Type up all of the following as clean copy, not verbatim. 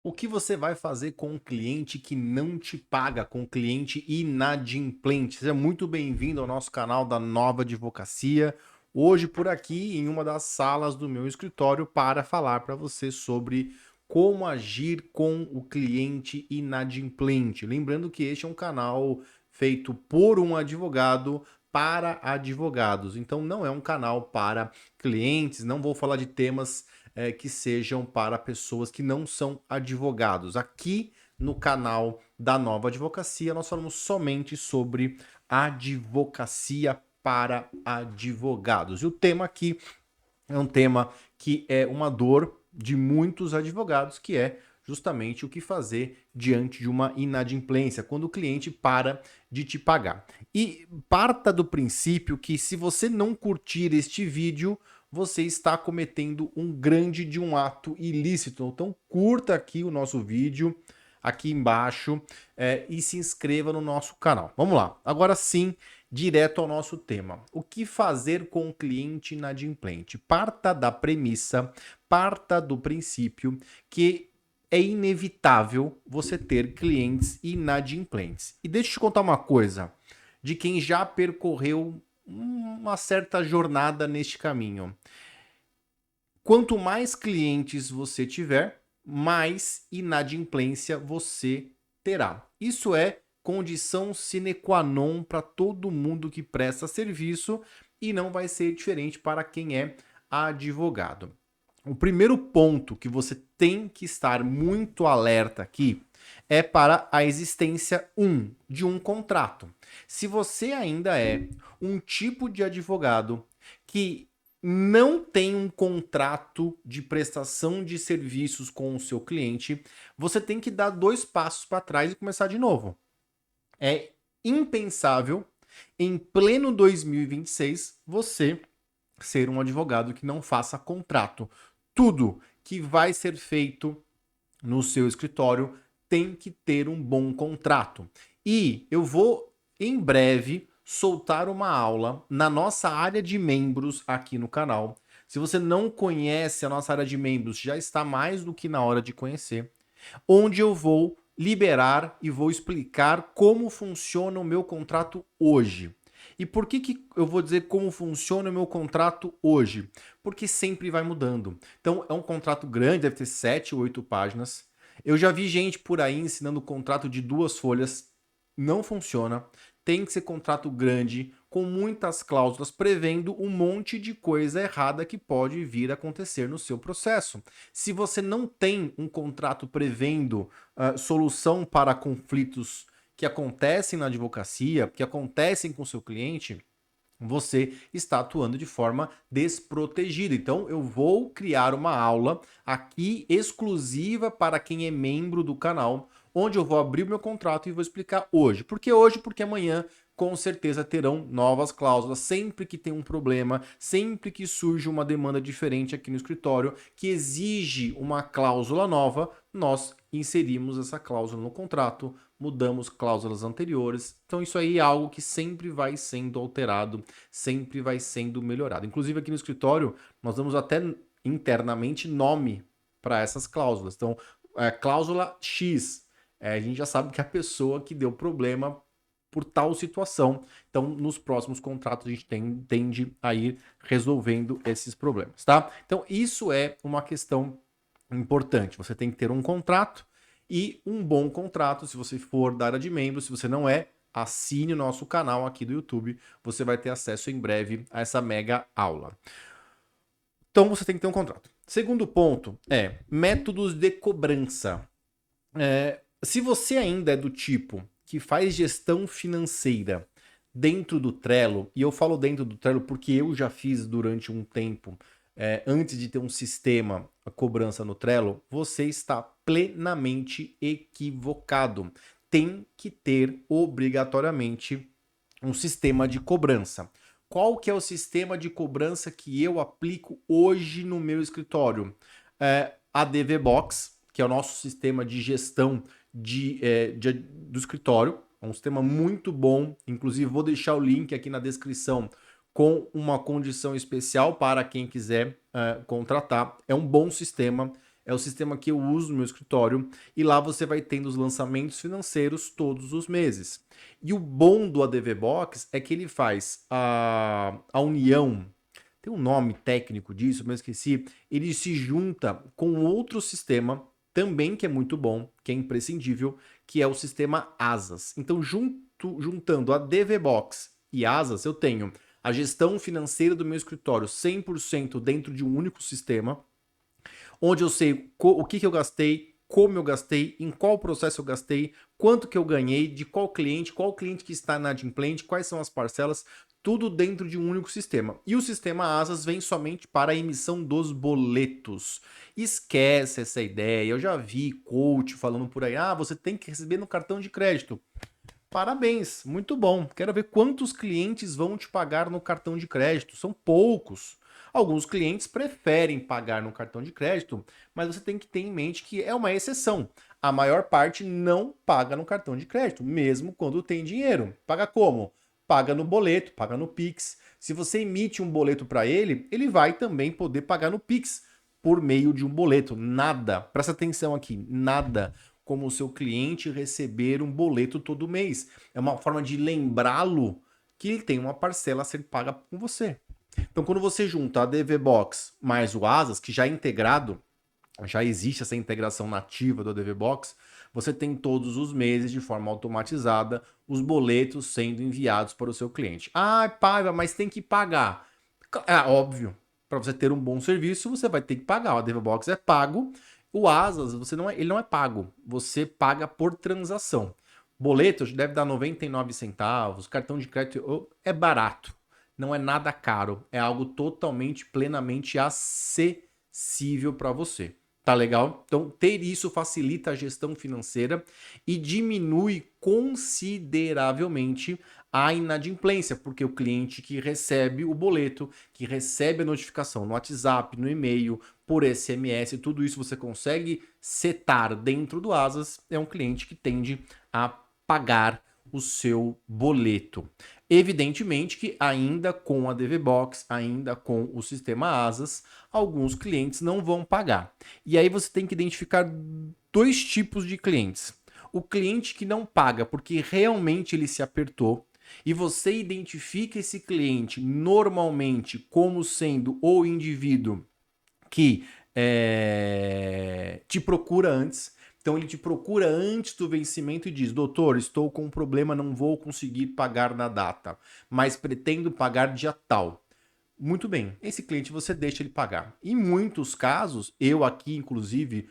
O que você vai fazer com um cliente que não te paga, com um cliente inadimplente? Seja muito bem-vindo ao nosso canal da Nova Advocacia. Hoje por aqui em uma das salas do meu escritório para falar para você sobre como agir com o cliente inadimplente. Lembrando que este é um canal feito por um advogado para advogados. Então não é um canal para clientes, não vou falar de temas que sejam para pessoas que não são advogados. Aqui no canal da Nova Advocacia, nós falamos somente sobre advocacia para advogados. E o tema aqui é um tema que é uma dor de muitos advogados, que é justamente o que fazer diante de uma inadimplência, quando o cliente para de te pagar. E parta do princípio que se você não curtir este vídeo, você está cometendo um grande de um ato ilícito. Então curta aqui o nosso vídeo, aqui embaixo, e se inscreva no nosso canal. Vamos lá, agora sim, direto ao nosso tema. O que fazer com o cliente inadimplente? Parta da premissa, parta do princípio que é inevitável você ter clientes inadimplentes. E deixa eu te contar uma coisa, de quem já percorreu uma certa jornada neste caminho. Quanto mais clientes você tiver, mais inadimplência você terá. Isso é condição sine qua non para todo mundo que presta serviço e não vai ser diferente para quem é advogado. O primeiro ponto que você tem que estar muito alerta aqui é para a existência de um contrato. Se você ainda é um tipo de advogado que não tem um contrato de prestação de serviços com o seu cliente, você tem que dar 2 passos para trás e começar de novo. É impensável, em pleno 2026, você ser um advogado que não faça contrato. Tudo que vai ser feito no seu escritório tem que ter um bom contrato. E eu vou, em breve, soltar uma aula na nossa área de membros aqui no canal. Se você não conhece a nossa área de membros, já está mais do que na hora de conhecer, onde eu vou liberar e vou explicar como funciona o meu contrato hoje. E por que eu vou dizer como funciona o meu contrato hoje? Porque sempre vai mudando. Então, é um contrato grande, deve ter 7 ou 8 páginas. Eu já vi gente por aí ensinando contrato de 2 folhas. Não funciona. Tem que ser contrato grande, com muitas cláusulas, prevendo um monte de coisa errada que pode vir a acontecer no seu processo. Se você não tem um contrato prevendo solução para conflitos que acontecem na advocacia, que acontecem com o seu cliente, você está atuando de forma desprotegida. Então, eu vou criar uma aula aqui exclusiva para quem é membro do canal, onde eu vou abrir o meu contrato e vou explicar hoje. Por que hoje? Porque amanhã com certeza terão novas cláusulas. Sempre que tem um problema, sempre que surge uma demanda diferente aqui no escritório que exige uma cláusula nova, nós inserimos essa cláusula no contrato, mudamos cláusulas anteriores. Então isso aí é algo que sempre vai sendo alterado, sempre vai sendo melhorado. Inclusive aqui no escritório, nós damos até internamente nome para essas cláusulas. Então, cláusula X, a gente já sabe que é a pessoa que deu problema por tal situação. Então, nos próximos contratos, a gente tende a ir resolvendo esses problemas, tá? Então, isso é uma questão importante. Você tem que ter um contrato e um bom contrato. Se você for da área de membros, se você não é, assine o nosso canal aqui do YouTube. Você vai ter acesso em breve a essa mega aula. Então, você tem que ter um contrato. Segundo ponto é métodos de cobrança. Se você ainda é do tipo que faz gestão financeira dentro do Trello, e eu falo dentro do Trello porque eu já fiz durante um tempo, antes de ter um sistema, a cobrança no Trello, você está plenamente equivocado. Tem que ter obrigatoriamente um sistema de cobrança. Qual que é o sistema de cobrança que eu aplico hoje no meu escritório? A DV Box, que é o nosso sistema de gestão do escritório. É um sistema muito bom. Inclusive, vou deixar o link aqui na descrição com uma condição especial para quem quiser contratar. É um bom sistema. É o sistema que eu uso no meu escritório e lá você vai tendo os lançamentos financeiros todos os meses. E o bom do ADV Box é que ele faz a união, tem um nome técnico disso, mas esqueci, ele se junta com outro sistema também que é muito bom, que é imprescindível, que é o sistema Asas. Então, juntando a DV Box e Asas, eu tenho a gestão financeira do meu escritório 100% dentro de um único sistema, onde eu sei o que eu gastei, como eu gastei, em qual processo eu gastei, quanto que eu ganhei, de qual cliente que está inadimplente, quais são as parcelas, tudo dentro de um único sistema. E o sistema Asas vem somente para a emissão dos boletos. Esquece essa ideia. Eu já vi coach falando por aí, você tem que receber no cartão de crédito. Parabéns, muito bom. Quero ver quantos clientes vão te pagar no cartão de crédito. São poucos. Alguns clientes preferem pagar no cartão de crédito, mas você tem que ter em mente que é uma exceção. A maior parte não paga no cartão de crédito, mesmo quando tem dinheiro. Paga como? Paga no boleto, paga no Pix. Se você emite um boleto para ele, ele vai também poder pagar no Pix por meio de um boleto. Nada, presta atenção aqui, nada como o seu cliente receber um boleto todo mês. É uma forma de lembrá-lo que ele tem uma parcela a ser paga com você. Então, quando você junta a DV Box mais o Asas, que já é integrado, já existe essa integração nativa do DV Box, você tem todos os meses, de forma automatizada, os boletos sendo enviados para o seu cliente. Paiva, mas tem que pagar. É óbvio, para você ter um bom serviço, você vai ter que pagar. O DV Box é pago. O Asas, ele não é pago. Você paga por transação. Boleto deve dar 99 centavos. Cartão de crédito é barato. Não é nada caro. É algo totalmente, plenamente acessível para você. Tá legal? Então, ter isso facilita a gestão financeira e diminui consideravelmente a inadimplência, porque o cliente que recebe o boleto, que recebe a notificação no WhatsApp, no e-mail, por SMS, tudo isso você consegue setar dentro do Asas, é um cliente que tende a pagar o seu boleto. Evidentemente que ainda com a DV Box, ainda com o sistema Asas, alguns clientes não vão pagar. E aí você tem que identificar dois tipos de clientes. O cliente que não paga porque realmente ele se apertou, e você identifica esse cliente normalmente como sendo o indivíduo que te procura antes. Então ele te procura antes do vencimento e diz: doutor, estou com um problema, não vou conseguir pagar na data, mas pretendo pagar dia tal. Muito bem, esse cliente você deixa ele pagar. Em muitos casos, eu aqui, inclusive,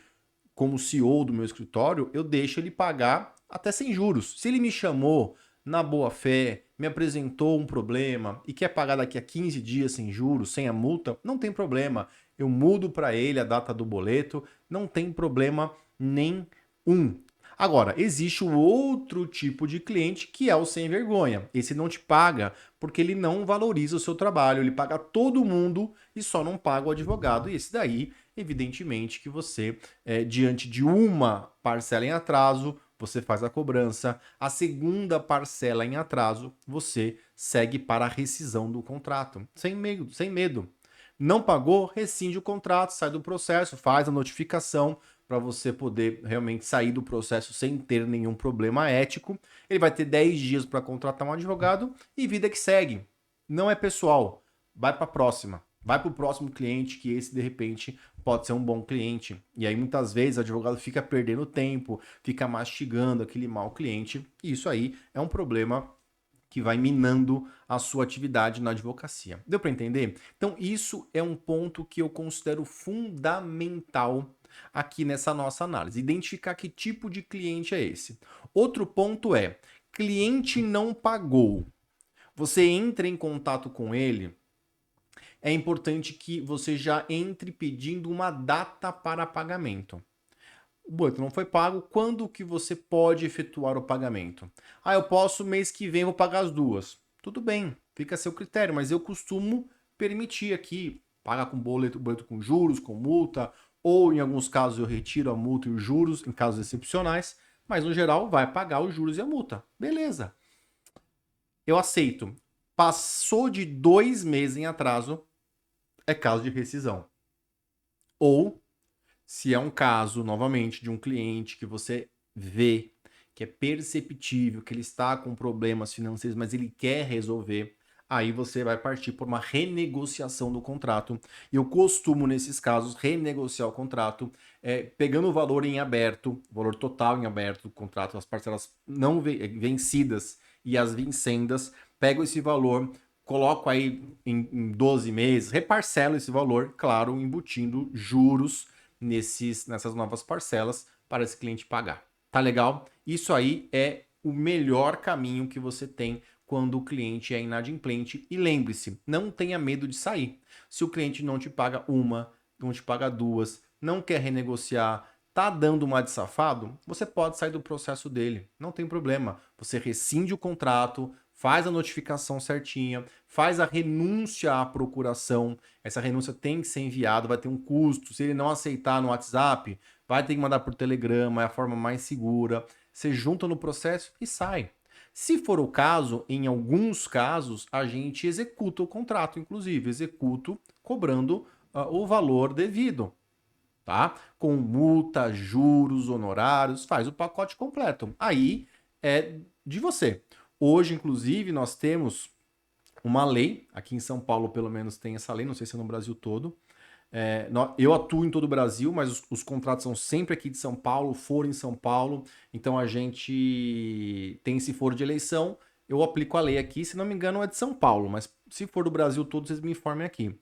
como CEO do meu escritório, eu deixo ele pagar até sem juros. Se ele me chamou na boa fé, me apresentou um problema e quer pagar daqui a 15 dias sem juros, sem a multa, não tem problema. Eu mudo para ele a data do boleto, não tem problema nenhum. Agora, existe o outro tipo de cliente que é o sem vergonha. Esse não te paga porque ele não valoriza o seu trabalho, ele paga todo mundo e só não paga o advogado. E esse daí, evidentemente, que você, diante de uma parcela em atraso, você faz a cobrança. A segunda parcela em atraso, você segue para a rescisão do contrato. Sem medo, sem medo. Não pagou, rescinde o contrato, sai do processo, faz a notificação para você poder realmente sair do processo sem ter nenhum problema ético. Ele vai ter 10 dias para contratar um advogado e vida que segue. Não é pessoal. Vai para a próxima. Vai para o próximo cliente, que esse de repente pode ser um bom cliente. E aí muitas vezes o advogado fica perdendo tempo, fica mastigando aquele mau cliente. E isso aí é um problema que vai minando a sua atividade na advocacia. Deu para entender? Então isso é um ponto que eu considero fundamental aqui nessa nossa análise. Identificar que tipo de cliente é esse. Outro ponto é: cliente não pagou. Você entra em contato com ele, é importante que você já entre pedindo uma data para pagamento. O boleto não foi pago, quando que você pode efetuar o pagamento? Eu posso mês que vem, vou pagar as duas. Tudo bem, fica a seu critério, mas eu costumo permitir aqui, pagar com boleto com juros, com multa, ou em alguns casos eu retiro a multa e os juros, em casos excepcionais, mas no geral vai pagar os juros e a multa. Beleza. Eu aceito. Passou de 2 meses em atraso, é caso de rescisão. Ou Se é um caso, novamente, de um cliente que você vê que é perceptível que ele está com problemas financeiros, mas ele quer resolver, aí você vai partir por uma renegociação do contrato. E eu costumo, nesses casos, renegociar o contrato, pegando o valor em aberto, o valor total em aberto do contrato, as parcelas não vencidas e as vincendas, pego esse valor, coloco aí em 12 meses, reparcelo esse valor, claro, embutindo juros nessas novas parcelas para esse cliente pagar. Tá legal? Isso aí é o melhor caminho que você tem quando o cliente é inadimplente. E lembre-se, não tenha medo de sair. Se o cliente não te paga uma, não te paga duas, não quer renegociar, tá dando uma de safado, você pode sair do processo dele. Não tem problema. Você rescinde o contrato, faz a notificação certinha, faz a renúncia à procuração. Essa renúncia tem que ser enviada, vai ter um custo. Se ele não aceitar no WhatsApp, vai ter que mandar por Telegram, é a forma mais segura. Você junta no processo e sai. Se for o caso, em alguns casos, a gente executa o contrato, inclusive, executo cobrando o valor devido, tá? Com multa, juros, honorários, faz o pacote completo. Aí é de você. Hoje, inclusive, nós temos uma lei, aqui em São Paulo pelo menos tem essa lei, não sei se é no Brasil todo. Eu atuo em todo o Brasil, mas os contratos são sempre aqui de São Paulo, foro em São Paulo, então a gente tem esse foro de eleição, eu aplico a lei aqui, se não me engano é de São Paulo, mas se for do Brasil todo, vocês me informem aqui.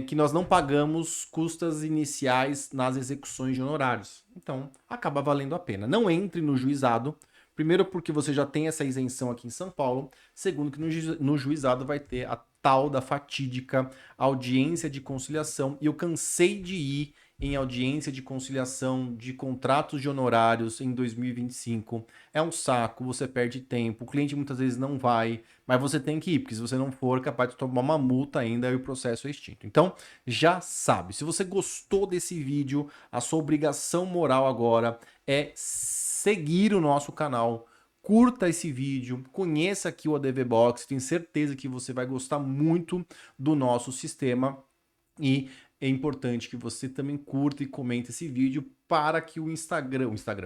Que nós não pagamos custas iniciais nas execuções de honorários. Então, acaba valendo a pena. Não entre no juizado. Primeiro, porque você já tem essa isenção aqui em São Paulo. Segundo, que no juizado vai ter a tal da fatídica audiência de conciliação. E eu cansei de ir em audiência de conciliação de contratos de honorários em 2025. É um saco, você perde tempo, o cliente muitas vezes não vai, mas você tem que ir, porque se você não for, é capaz de tomar uma multa ainda e o processo é extinto. Então, já sabe, se você gostou desse vídeo, a sua obrigação moral agora é seguir o nosso canal, curta esse vídeo, conheça aqui o ADV Box, tenho certeza que você vai gostar muito do nosso sistema e é importante que você também curta e comente esse vídeo para que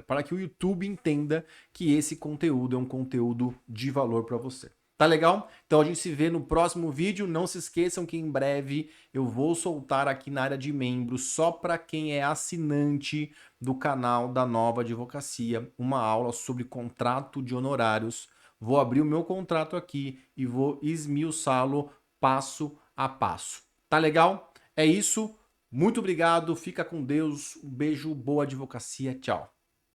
para que o YouTube entenda que esse conteúdo é um conteúdo de valor para você. Tá legal? Então a gente se vê no próximo vídeo. Não se esqueçam que em breve eu vou soltar aqui na área de membros, só para quem é assinante do canal da Nova Advocacia, uma aula sobre contrato de honorários. Vou abrir o meu contrato aqui e vou esmiuçá-lo passo a passo. Tá legal? É isso. Muito obrigado. Fica com Deus. Um beijo. Boa advocacia. Tchau.